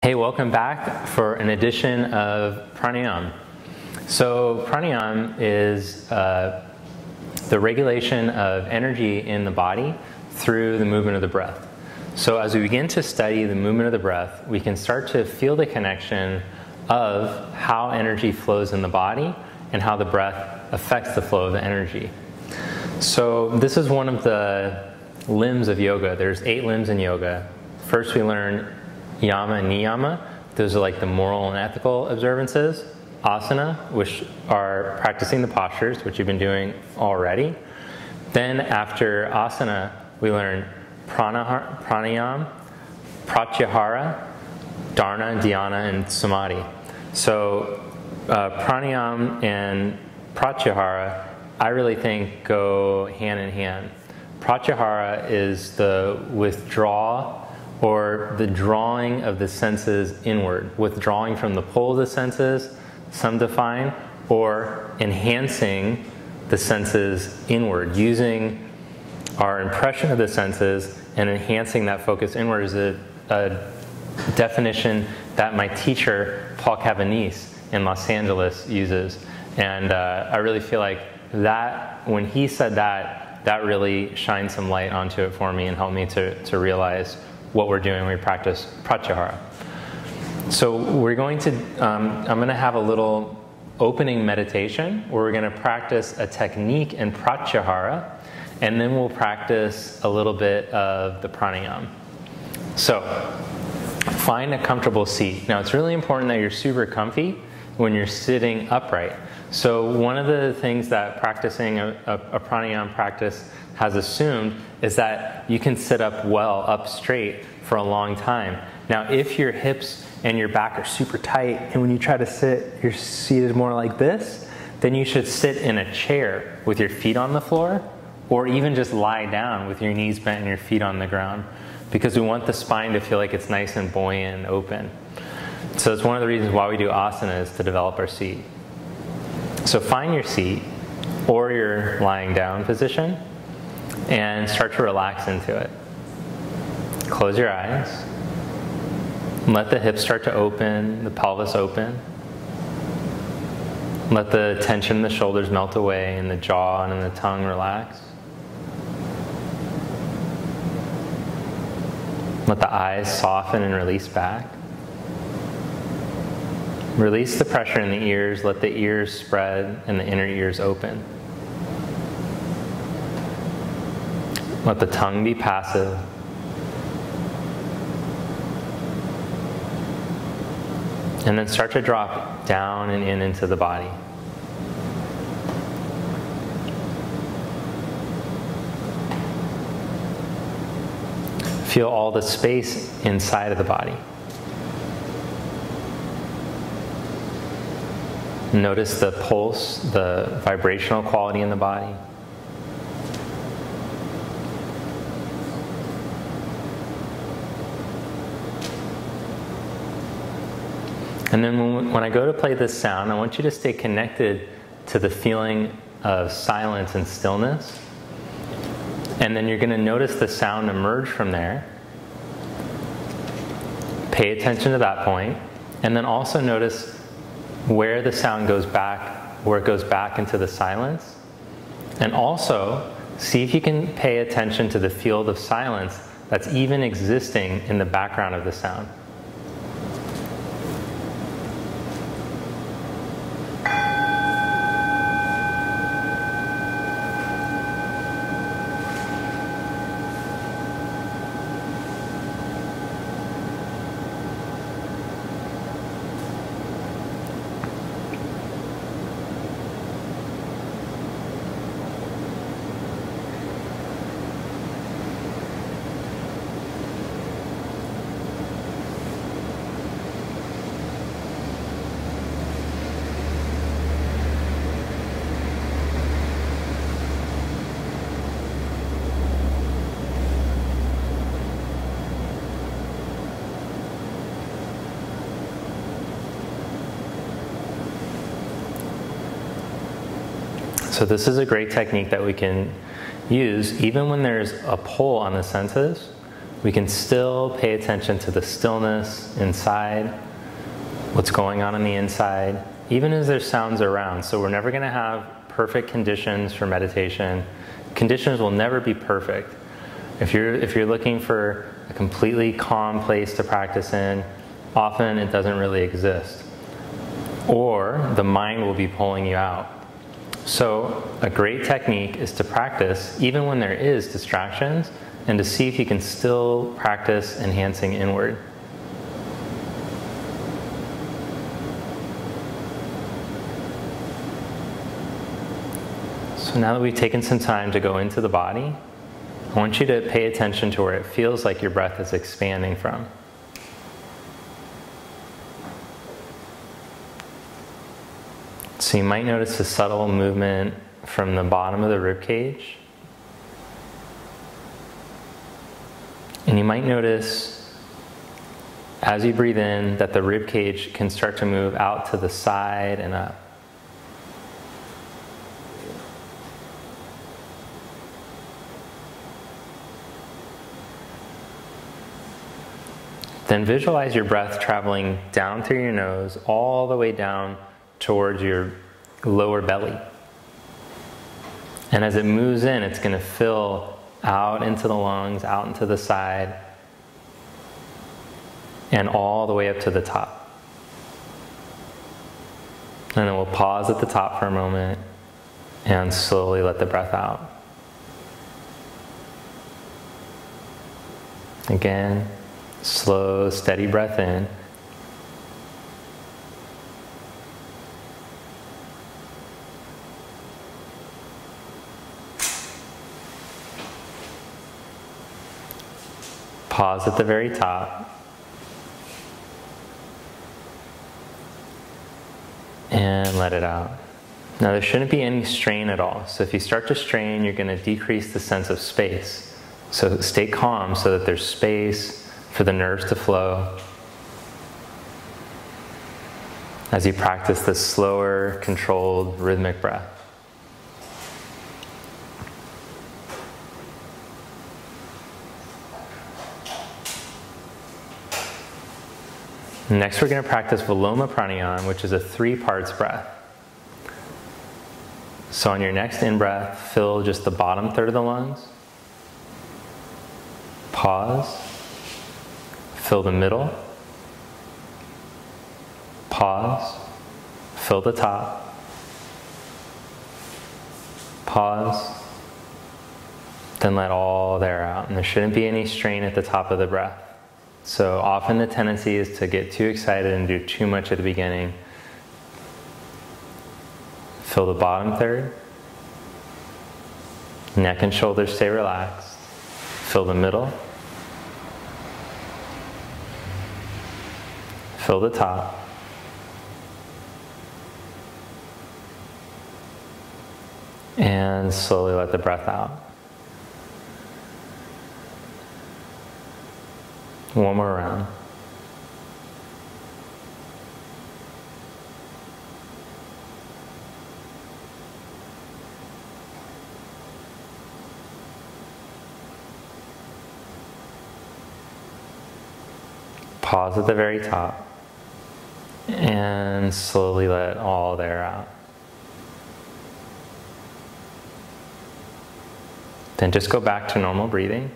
Hey, welcome back for an edition of Pranayama. So Pranayama is the regulation of energy in the body through the movement of the breath. So as we begin to study the movement of the breath, we can start to feel the connection of how energy flows in the body and how the breath affects the flow of the energy. So this is one of the limbs of yoga. There's 8 limbs in yoga. First we learn yama and niyama. Those are like the moral and ethical observances. Asana, which are practicing the postures, which you've been doing already. Then after asana, we learn pranayama, pratyahara, dharana, dhyana, and samadhi. So pranayama and pratyahara, I really think go hand in hand. Pratyahara is the withdrawal or the drawing of the senses inward, withdrawing from the pull of the senses, some define, or enhancing the senses inward, using our impression of the senses and enhancing that focus inward is a definition that my teacher, Paul Cavanese, in Los Angeles uses. And I really feel like that, when he said that, that really shined some light onto it for me and helped me to realize what we're doing when we practice pratyahara. So we're going to, I'm going to have a little opening meditation where we're going to practice a technique in pratyahara, and then we'll practice a little bit of the pranayama. So find a comfortable seat. Now it's really important that you're super comfy when you're sitting upright. So one of the things that practicing a pranayama practice has assumed is that you can sit up well, up straight for a long time. Now if your hips and your back are super tight and when you try to sit, your seat is more like this, then you should sit in a chair with your feet on the floor, or even just lie down with your knees bent and your feet on the ground, because we want the spine to feel like it's nice and buoyant and open. So it's one of the reasons why we do asana, is to develop our seat. So find your seat or your lying down position and start to relax into it. Close your eyes. Let the hips start to open, the pelvis open. Let the tension in the shoulders melt away and the jaw and the tongue relax. Let the eyes soften and release back. Release the pressure in the ears. Let the ears spread and the inner ears open. Let the tongue be passive. And then start to drop down and in into the body. Feel all the space inside of the body. Notice the pulse, the vibrational quality in the body. And then when I go to play this sound, I want you to stay connected to the feeling of silence and stillness. And then you're going to notice the sound emerge from there. Pay attention to that point. And then also notice where the sound goes back, where it goes back into the silence. And also see if you can pay attention to the field of silence that's even existing in the background of the sound. So this is a great technique that we can use even when there's a pull on the senses. we can still pay attention to the stillness inside, what's going on the inside, even as there's sounds around. So we're never going to have perfect conditions for meditation. Conditions will never be perfect. If you're looking for a completely calm place to practice in, often it doesn't really exist. Or the mind will be pulling you out. So a great technique is to practice even when there is distractions, and to see if you can still practice enhancing inward. So now that we've taken some time to go into the body, I want you to pay attention to where it feels like your breath is expanding from. So you might notice a subtle movement from the bottom of the rib cage. And you might notice as you breathe in that the rib cage can start to move out to the side and up. Then visualize your breath traveling down through your nose all the way down towards your lower belly. And as it moves in, it's going to fill out into the lungs, out into the side, and all the way up to the top. And then we'll pause at the top for a moment and slowly let the breath out. Again, slow, steady breath in. Pause at the very top. And let it out. Now there shouldn't be any strain at all. So if you start to strain, you're going to decrease the sense of space. So stay calm so that there's space for the nerves to flow as you practice this slower, controlled, rhythmic breath. Next, we're going to practice Viloma Pranayama, which is a 3-parts breath. So on your next in-breath, fill just the bottom third of the lungs. Pause. Fill the middle. Pause. Fill the top. Pause. Then let all the air out. And there shouldn't be any strain at the top of the breath. So often the tendency is to get too excited and do too much at the beginning. Fill the bottom third. Neck and shoulders stay relaxed. Fill the middle. Fill the top. And slowly let the breath out. One more round. Pause at the very top and slowly let all the air out. Then just go back to normal breathing.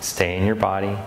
Stay in your body.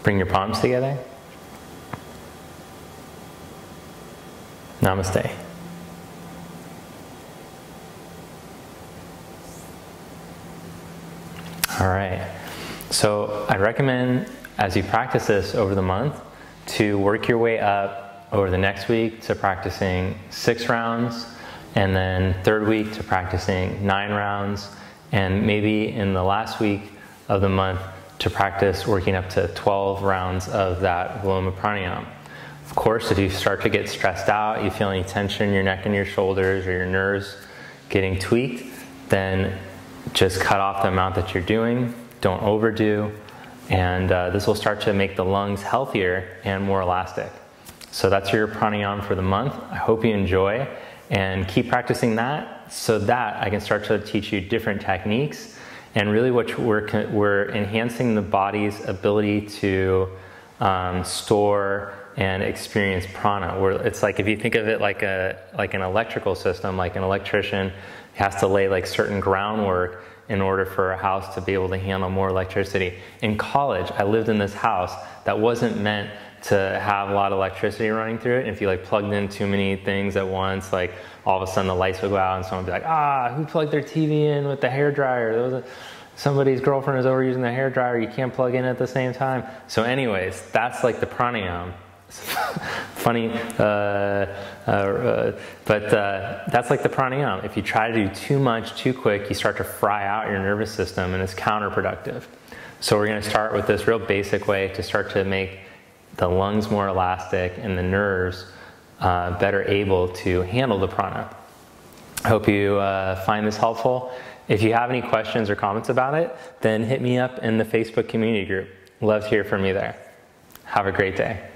Bring your palms together. Namaste. All right. So I recommend, as you practice this over the month, to work your way up over the next week to practicing 6 rounds, and then third week to practicing 9 rounds, and maybe in the last week of the month to practice working up to 12 rounds of that Viloma Pranayama. Of course, if you start to get stressed out, you feel any tension in your neck and your shoulders, or your nerves getting tweaked, then just cut off the amount that you're doing. Don't overdo. And this will start to make the lungs healthier and more elastic. So that's your pranayama for the month. I hope you enjoy, and keep practicing that so that I can start to teach you different techniques. And really what we're enhancing the body's ability to store and experience prana. It's like, if you think of it like an electrical system, like an electrician has to lay like certain groundwork in order for a house to be able to handle more electricity. In college, I lived in this house that wasn't meant to have a lot of electricity running through it. And if you like plugged in too many things at once, like all of a sudden the lights would go out and someone would be like, who plugged their TV in with the hairdryer? Somebody's girlfriend is over using the hairdryer, you can't plug in at the same time. So anyways, that's like the pranayama. Funny, but that's like the pranayama. If you try to do too much too quick, you start to fry out your nervous system, and it's counterproductive. So we're going to start with this real basic way to start to make the lungs more elastic and the nerves better able to handle the prana. I hope you find this helpful. If you have any questions or comments about it, then hit me up in the Facebook community group. Love to hear from you there. Have a great day.